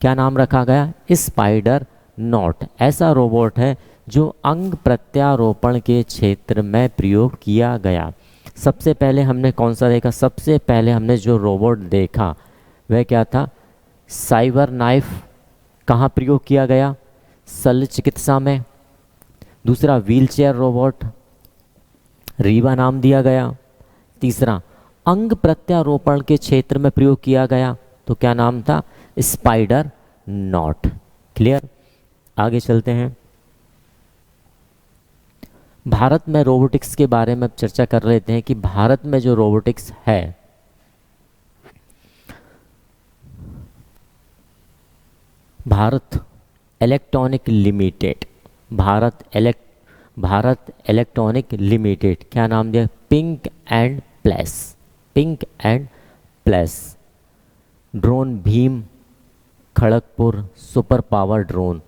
क्या नाम रखा गया? Spider not. ऐसा रोबोट है जो अंग प्रत्यारोपण के क्षेत्र में प्रयोग किया गया। सबसे पहले हमने कौन सा देखा? सबसे पहले हमने जो रोबोट देखा वह क्या था? Cyber knife. कहाँ प्रयोग किया गया? शल्य चिकित्सा में। दूसरा व्हीलचेयर रोबोट, रीवा नाम दिया गया। तीसरा अंग प्रत्यारोपण के क्षेत्र में प्रयोग किया गया, तो क्या नाम था? Spider not. क्लियर? आगे चलते हैं। भारत में रोबोटिक्स के बारे में चर्चा कर लेते हैं कि भारत में जो रोबोटिक्स है, Bharat electronic limited, Bharat electronic limited, क्या नाम दिया? Pink and place. Drone Bhim Kharagpur super power drone,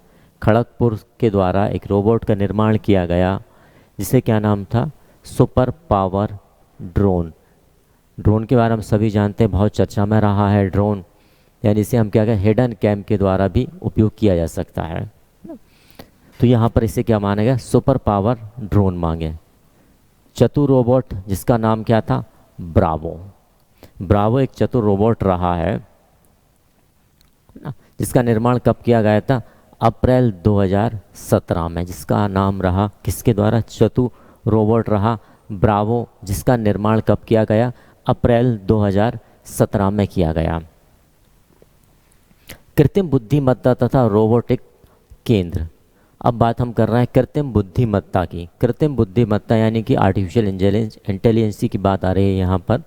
Kharagpur के द्वारा एक रोबोट का निर्माण किया गया जिसे क्या नाम था? Super power drone. ड्रोन के बारे में सभी जानते हैं, बहुत चर्चा में रहा है ड्रोन, यानी इसे हम क्या कहें? हिडन कैम के द्वारा भी उपयोग किया जा सकता है। तो यहाँ पर इसे क्या माना गया? सुपर पावर ड्रोन मांगे। चतुर रोबोट जिसका नाम क्या था? ब्रावो एक चतुर रोबोट रहा है जिसका निर्माण कब किया गया था? अप्रैल 2017 में। जिसका नाम रहा किसके द्वारा? चतुर रोबोट रहा ब्रावो, जिसका निर्माण कब किया गया? अप्रैल 2017 में किया गया। कृत्रिम बुद्धिमत्ता तथा रोबोटिक केंद्र। अब बात हम कर रहे हैं कृत्रिम बुद्धिमत्ता की। कृत्रिम बुद्धिमत्ता यानी कि आर्टिफिशियल इंटेलिजेंस की बात आ रही है यहाँ पर।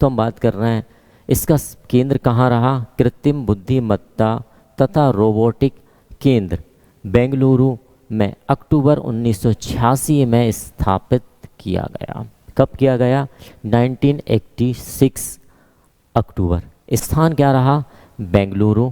तो हम बात कर रहे हैं इसका केंद्र कहाँ रहा? कृत्रिम बुद्धिमत्ता तथा रोबोटिक केंद्र बेंगलुरु में अक्टूबर 1986 में स्थापित किया गया। कब किया गया? 1986 अक्टूबर। स्थान क्या रहा? बेंगलुरु।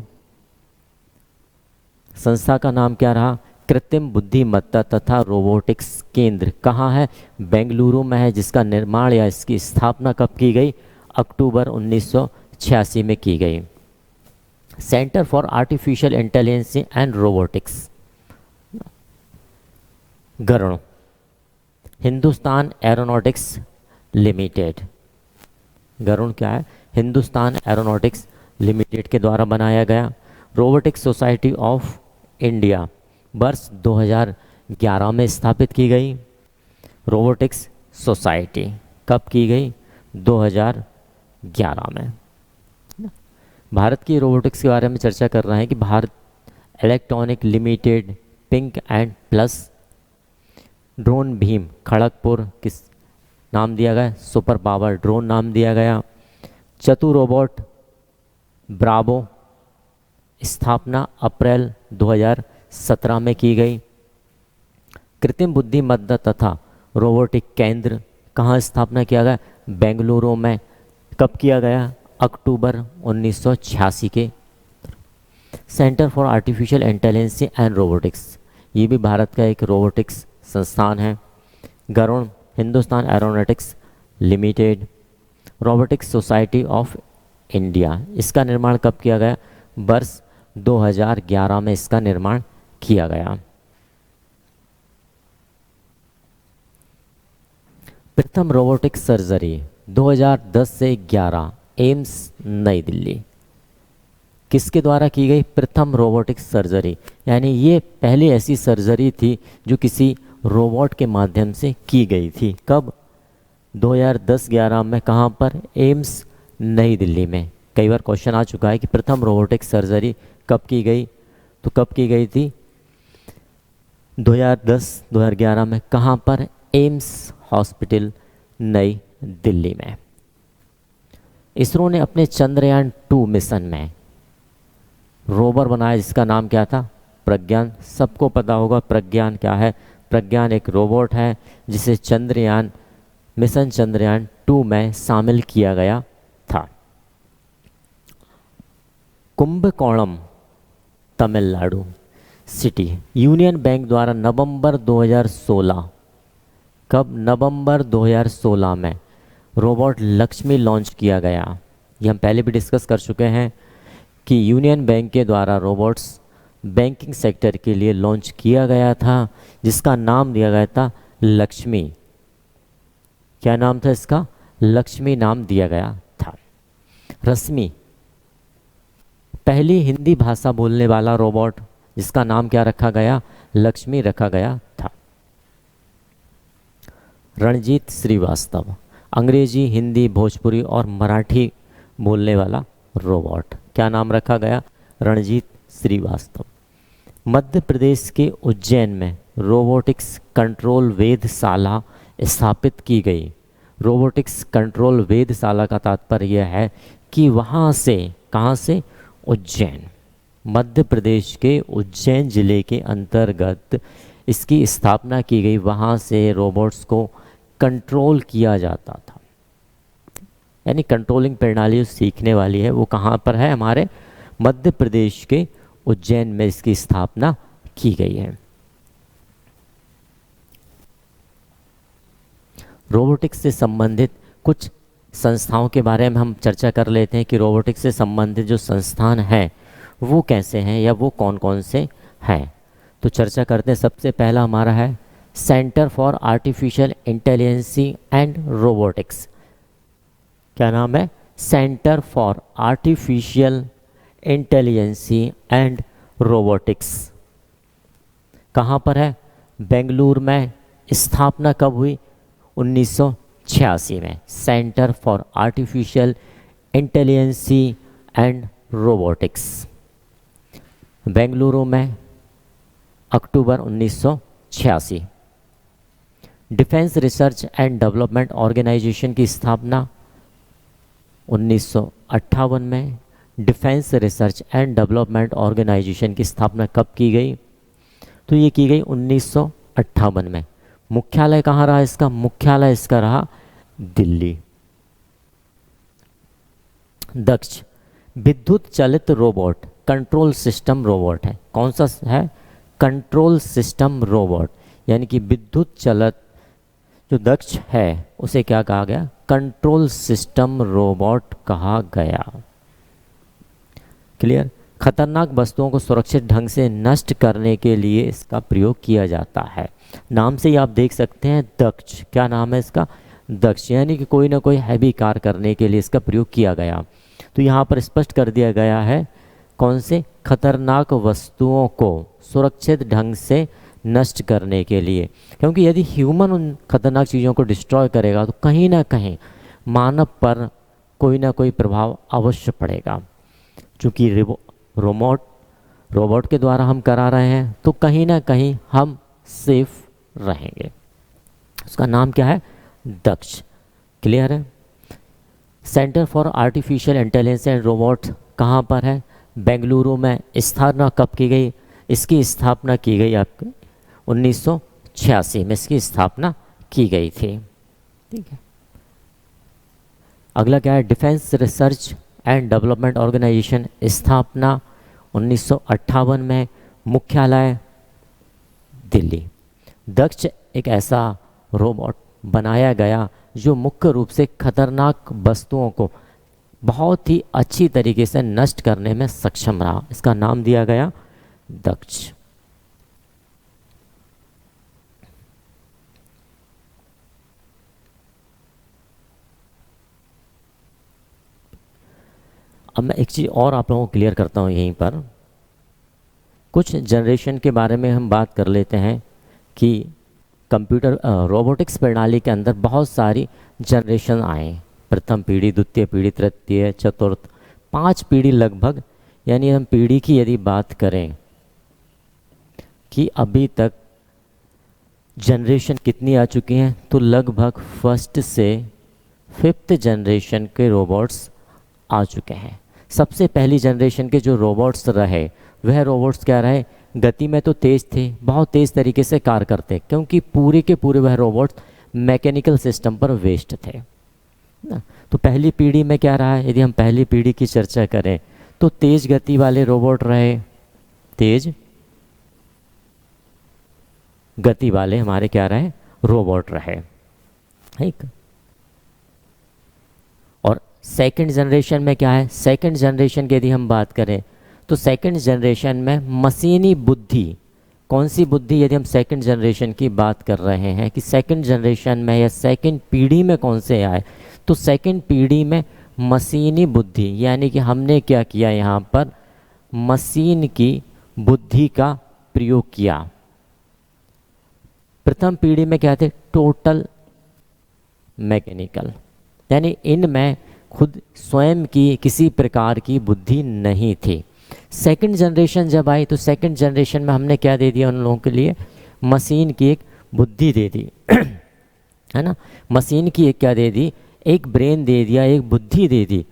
संस्था का नाम क्या रहा? कृत्रिम बुद्धिमत्ता तथा रोबोटिक्स केंद्र। कहाँ है? बेंगलुरु में है, जिसका निर्माण या इसकी स्थापना कब की गई? अक्टूबर 1986 में की गई। Centre for Artificial Intelligence and Robotics, Garud. Hindustan Aeronautics Limited, Garud क्या है? हिंदुस्तान एरोनॉटिक्स लिमिटेड के द्वारा बनाया गया। रोबोटिक्स सोसाइटी ऑफ इंडिया वर्ष 2011 में स्थापित की गई। रोबोटिक्स सोसाइटी कब की गई? 2011 में। भारत की रोबोटिक्स के बारे में चर्चा कर रहे हैं कि Bharat electronic limited, pink and plus, drone Bhim Kharagpur किस नाम दिया गया? सुपर पावर ड्रोन नाम दिया गया। चतुर रोबोट ब्रावो, स्थापना अप्रैल 2017 में की गई। कृत्रिम बुद्धिमत्ता तथा रोबोटिक केंद्र कहाँ स्थापना किया गया? बेंगलुरु में। कब किया गया? अक्टूबर 1986 के। Centre for Artificial Intelligence and Robotics, ये भी भारत का एक रोबोटिक्स संस्थान है। Garud Hindustan Aeronautics Limited. Robotics Society of India, इसका निर्माण कब किया गया? वर्ष 2011 में इसका निर्माण किया गया। प्रथम रोबोटिक सर्जरी 2010 से 11 एम्स नई दिल्ली, किसके द्वारा की गई? प्रथम रोबोटिक सर्जरी, यानी ये पहली ऐसी सर्जरी थी जो किसी रोबोट के माध्यम से की गई थी। कब? 2010-11 में। कहाँ पर? एम्स नई दिल्ली में। कई बार क्वेश्चन आ चुका है कि प्रथम रोबोटिक सर्जरी कब की गई, तो कब की गई थी? 2010-2011 में। कहाँ पर? एम्स हॉस्पिटल नई दिल्ली में। इसरो ने अपने चंद्रयान 2 मिशन में रोवर बनाया जिसका नाम क्या था? प्रज्ञान। सबको पता होगा प्रज्ञान क्या है। प्रज्ञान एक रोबोट है जिसे चंद्रयान मिशन चंद्रयान 2 में शामिल किया गया था। Kumbakonam Tamil Nadu city, union bank द्वारा नवंबर 2016, कब? नवंबर 2016 में रोबोट लक्ष्मी लॉन्च किया गया। ये हम पहले भी डिस्कस कर चुके हैं कि यूनियन बैंक के द्वारा रोबोट्स बैंकिंग सेक्टर के लिए लॉन्च किया गया था, जिसका नाम दिया गया था लक्ष्मी। क्या नाम था इसका? लक्ष्मी नाम दिया गया था। रश्मि, पहली हिंदी भाषा बोलने वाला रोबोट, जिसका नाम क्या रखा गया? लक्ष्मी रखा गया था। रणजीत श्रीवास्तव, अंग्रेजी, हिंदी, भोजपुरी और मराठी बोलने वाला रोबोट, क्या नाम रखा गया? रणजीत श्रीवास्तव। मध्य प्रदेश के उज्जैन में रोबोटिक्स कंट्रोल वेधशाला स्थापित की गई। रोबोटिक्स कंट्रोल वेधशाला का तात्पर्य है कि वहाँ से, कहाँ से? उज्जैन, मध्य प्रदेश के उज्जैन जिले के अंतर्गत इसकी स्थापना की गई। वहाँ से रोबोट्स को कंट्रोल किया जाता था, यानी कंट्रोलिंग प्रणाली सीखने वाली है वो कहाँ पर है? हमारे मध्य प्रदेश के उज्जैन में इसकी स्थापना की गई है। रोबोटिक्स से संबंधित कुछ संस्थाओं के बारे में हम चर्चा कर लेते हैं कि रोबोटिक्स से संबंधित जो संस्थान हैं वो कैसे हैं या वो कौन कौन से हैं। तो चर्चा करते हैं। सबसे पहला हमारा है Centre for Artificial Intelligence and Robotics. क्या नाम है? Centre for Artificial Intelligence and Robotics. कहाँ पर है? बेंगलुरु में। स्थापना कब हुई? 1986 में। Centre for Artificial Intelligence and Robotics, Bengaluru में, अक्टूबर 1986। Defence Research and Development Organisation की स्थापना 1958 में। Defence Research and Development Organisation की स्थापना कब की गई? तो ये की गई 1958 में। मुख्यालय कहाँ रहा इसका? मुख्यालय इसका रहा दिल्ली। दक्ष, विद्युत चलित रोबोट, कंट्रोल सिस्टम रोबोट है। कौन सा है? कंट्रोल सिस्टम रोबोट, यानी कि विद्युत चलित जो दक्ष है उसे क्या कहा गया? कंट्रोल सिस्टम रोबोट कहा गया। क्लियर? खतरनाक वस्तुओं को सुरक्षित ढंग से नष्ट करने के लिए इसका प्रयोग किया जाता है। नाम से ही आप देख सकते हैं दक्ष। क्या नाम है इसका? दक्ष, यानी कि कोई ना कोई हैवी कार्य करने के लिए इसका प्रयोग किया गया। तो यहाँ पर स्पष्ट कर दिया गया है कौन से? खतरनाक वस्तुओं को सुरक्षित ढंग से नष्ट करने के लिए, क्योंकि यदि ह्यूमन उन खतरनाक चीज़ों को डिस्ट्रॉय करेगा तो कहीं ना कहीं मानव पर कोई ना कोई प्रभाव अवश्य पड़ेगा। चूँकि रोबोट के द्वारा हम करा रहे हैं तो कहीं ना कहीं हम सेफ रहेंगे। उसका नाम क्या है? दक्ष। क्लियर है? Centre for Artificial Intelligence and robot कहाँ पर है? बेंगलुरु में। स्थापना कब की गई? इसकी स्थापना की गई आपके 1986 में इसकी स्थापना की गई थी। ठीक है। अगला क्या है? Defence Research and Development Organisation, स्थापना 1958 में। मुख्यालय दिल्ली। दक्ष एक ऐसा रोबोट बनाया गया जो मुख्य रूप से खतरनाक वस्तुओं को बहुत ही अच्छी तरीके से नष्ट करने में सक्षम रहा। इसका नाम दिया गया दक्ष। अब मैं एक चीज़ और आप लोगों को क्लियर करता हूँ। यहीं पर कुछ जनरेशन के बारे में हम बात कर लेते हैं कि कंप्यूटर रोबोटिक्स प्रणाली के अंदर बहुत सारी जनरेशन आए। प्रथम पीढ़ी, द्वितीय पीढ़ी, तृतीय, चतुर्थ, 5 पीढ़ी लगभग। यानी हम पीढ़ी की यदि बात करें कि अभी तक जनरेशन कितनी आ चुकी हैं, तो लगभग फर्स्ट से 5th जनरेशन के रोबोट्स आ चुके हैं। सबसे पहली जनरेशन के जो रोबोट्स रहे वह रोबोट्स क्या रहे? गति में तो तेज़ थे, बहुत तेज़ तरीके से कार्य करते, क्योंकि पूरे के पूरे वह रोबोट्स मैकेनिकल सिस्टम पर बेस्ड थे ना। तो पहली पीढ़ी में क्या रहा है? यदि हम पहली पीढ़ी की चर्चा करें तो तेज़ गति वाले रोबोट रहे, तेज गति वाले हमारे क्या रहे? रोबोट रहे। ठीक। और सेकंड जनरेशन में क्या है? सेकंड जनरेशन की यदि हम बात करें तो सेकंड जनरेशन में मशीनी बुद्धि, कौन सी बुद्धि, यदि हम सेकंड जनरेशन की बात कर रहे हैं कि सेकंड जनरेशन में या सेकंड पीढ़ी में कौन से आए, तो सेकंड पीढ़ी में मशीनी बुद्धि, यानी कि हमने क्या किया यहाँ पर, मशीन की बुद्धि का प्रयोग किया। प्रथम पीढ़ी में क्या थे, टोटल मैकेनिकल, यानी इनमें खुद स्वयं की किसी प्रकार की बुद्धि नहीं थी। सेकंड जनरेशन जब आई तो सेकंड जनरेशन में हमने क्या दे दिया उन लोगों के लिए, मशीन की एक बुद्धि दे दी है ना, मशीन की एक क्या दे दी, एक ब्रेन दे दिया, एक बुद्धि दे दी।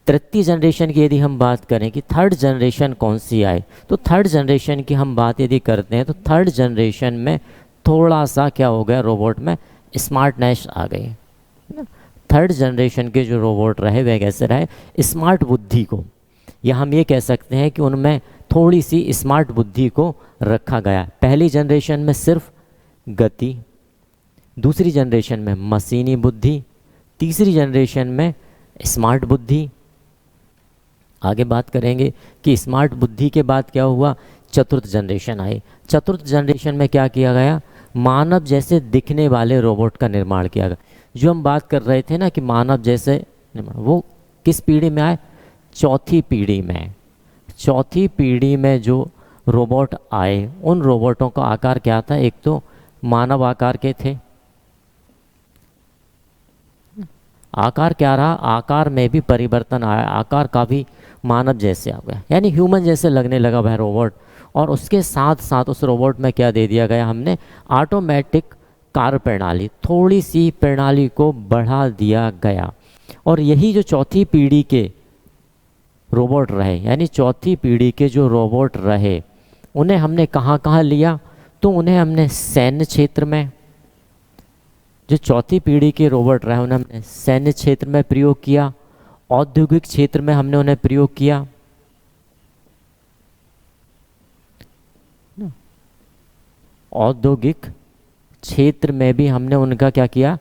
तृतीय जनरेशन की यदि हम बात करें कि थर्ड जनरेशन कौन सी आए, तो थर्ड जनरेशन की हम बात यदि करते हैं तो थर्ड जनरेशन में थोड़ा सा क्या हो गया, रोबोट में स्मार्टनेस आ गई। थर्ड जनरेशन के जो रोबोट रहे वह कैसे रहे, स्मार्ट बुद्धि को, या हम ये कह सकते हैं कि उनमें थोड़ी सी स्मार्ट बुद्धि को रखा गया। पहली जनरेशन में सिर्फ गति, दूसरी जनरेशन में मशीनी बुद्धि, तीसरी जनरेशन में स्मार्ट बुद्धि। आगे बात करेंगे कि स्मार्ट बुद्धि के बाद क्या हुआ, चतुर्थ जनरेशन आई। चतुर्थ जनरेशन में क्या किया गया, मानव जैसे दिखने वाले रोबोट का निर्माण किया गया। जो हम बात कर रहे थे ना कि मानव जैसे निर्माण, वो किस पीढ़ी में आए, चौथी पीढ़ी में। चौथी पीढ़ी में जो रोबोट आए उन रोबोटों का आकार क्या था, एक तो मानव आकार के थे, आकार क्या रहा, आकार में भी परिवर्तन आया, आकार का भी मानव जैसे आ गया, यानी ह्यूमन जैसे लगने लगा वह रोबोट। और उसके साथ साथ उस रोबोट में क्या दे दिया गया हमने, ऑटोमेटिक कार्य प्रणाली, थोड़ी सी प्रणाली को बढ़ा दिया गया। और यही जो चौथी पीढ़ी के रोबोट रहे, यानी चौथी पीढ़ी के जो रोबोट रहे उन्हें हमने कहाँ कहाँ लिया, तो उन्हें हमने सैन्य क्षेत्र में, जो चौथी पीढ़ी के रोबोट रहे उन्हें हमने सैन्य क्षेत्र में प्रयोग किया, औद्योगिक क्षेत्र में हमने उन्हें प्रयोग किया, औद्योगिक क्षेत्र में भी हमने उनका क्या किया,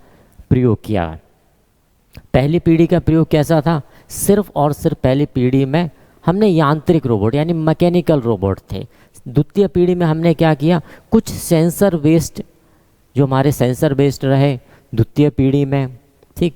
प्रयोग किया। पहली पीढ़ी का प्रयोग कैसा था, सिर्फ और सिर्फ पहली पीढ़ी में हमने यांत्रिक रोबोट यानी मैकेनिकल रोबोट थे। द्वितीय पीढ़ी में हमने क्या किया, कुछ सेंसर बेस्ड, जो हमारे सेंसर बेस्ड रहे द्वितीय पीढ़ी में, ठीक,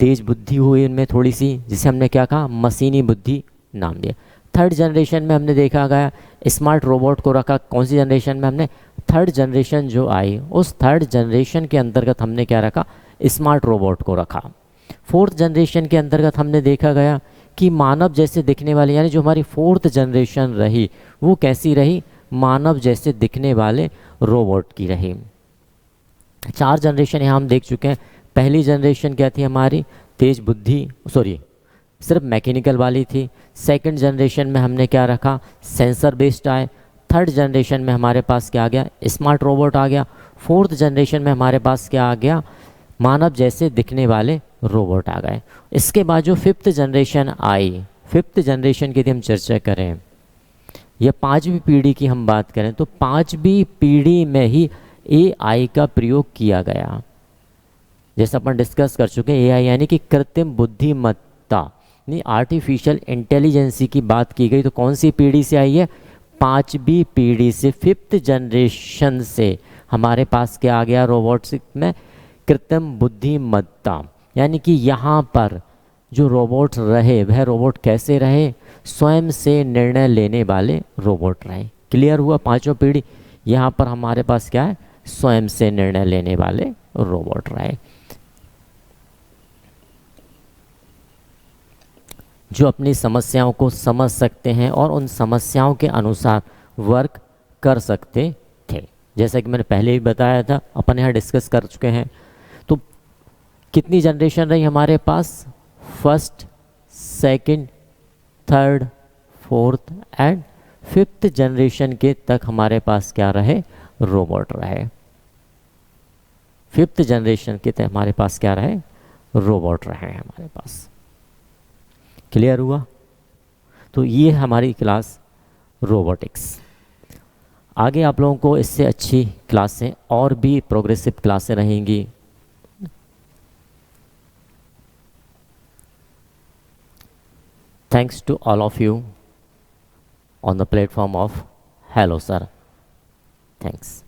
तेज बुद्धि हुई उनमें थोड़ी सी, जिसे हमने क्या कहा, मशीनी बुद्धि नाम दिया। थर्ड जनरेशन में हमने देखा गया स्मार्ट रोबोट को रखा, कौन सी जनरेशन में, हमने थर्ड जनरेशन जो आई उस थर्ड जनरेशन के अंतर्गत हमने क्या रखा, स्मार्ट रोबोट को रखा। फोर्थ जनरेशन के अंतर्गत हमने देखा गया कि मानव जैसे दिखने वाले, यानी जो हमारी फोर्थ जनरेशन रही वो कैसी रही, मानव जैसे दिखने वाले रोबोट की रही। चार जनरेशन यहाँ हम देख चुके हैं। पहली जनरेशन क्या थी हमारी, तेज बुद्धि, सिर्फ मैकेनिकल वाली थी। सेकंड जनरेशन में हमने क्या रखा, सेंसर बेस्ड आए। थर्ड जनरेशन में हमारे पास क्या आ गया, स्मार्ट रोबोट आ गया। फोर्थ जनरेशन में हमारे पास क्या आ गया, मानव जैसे दिखने वाले रोबोट आ गए। इसके बाद जो फिफ्थ जनरेशन आई, फिफ्थ जनरेशन की यदि हम चर्चा करें या पांचवी पीढ़ी की हम बात करें, तो पांचवी पीढ़ी में ही AI का प्रयोग किया गया। जैसा अपन डिस्कस कर चुके हैं, AI यानी कि कृत्रिम बुद्धिमत्ता, नहीं आर्टिफिशियल इंटेलिजेंसी की बात की गई, तो कौन सी पीढ़ी से आई है, पांचवी पीढ़ी से, फिफ्थ जनरेशन से हमारे पास क्या आ गया, रोबोट्स में कृत्रिम बुद्धिमत्ता। यानी कि यहाँ पर जो रोबोट रहे वह रोबोट कैसे रहे, स्वयं से निर्णय लेने वाले रोबोट रहे। क्लियर हुआ, पांचों पीढ़ी यहाँ पर हमारे पास क्या है, स्वयं से निर्णय लेने वाले रोबोट रहे, जो अपनी समस्याओं को समझ सकते हैं और उन समस्याओं के अनुसार वर्क कर सकते थे। जैसा कि मैंने पहले ही बताया था, अपन यहाँ डिस्कस कर चुके हैं। तो कितनी जनरेशन रही हमारे पास, first, second, third, fourth and fifth generation के तक हमारे पास क्या रहे, रोबोट रहे। फिफ्थ जनरेशन के तक हमारे पास क्या रहे, रोबोट रहे हमारे पास। क्लियर हुआ, तो ये हमारी क्लास रोबोटिक्स। आगे आप लोगों को इससे अच्छी क्लासें और भी प्रोग्रेसिव क्लासें रहेंगी। Thanks to all of you on the platform of hello sir. Thanks.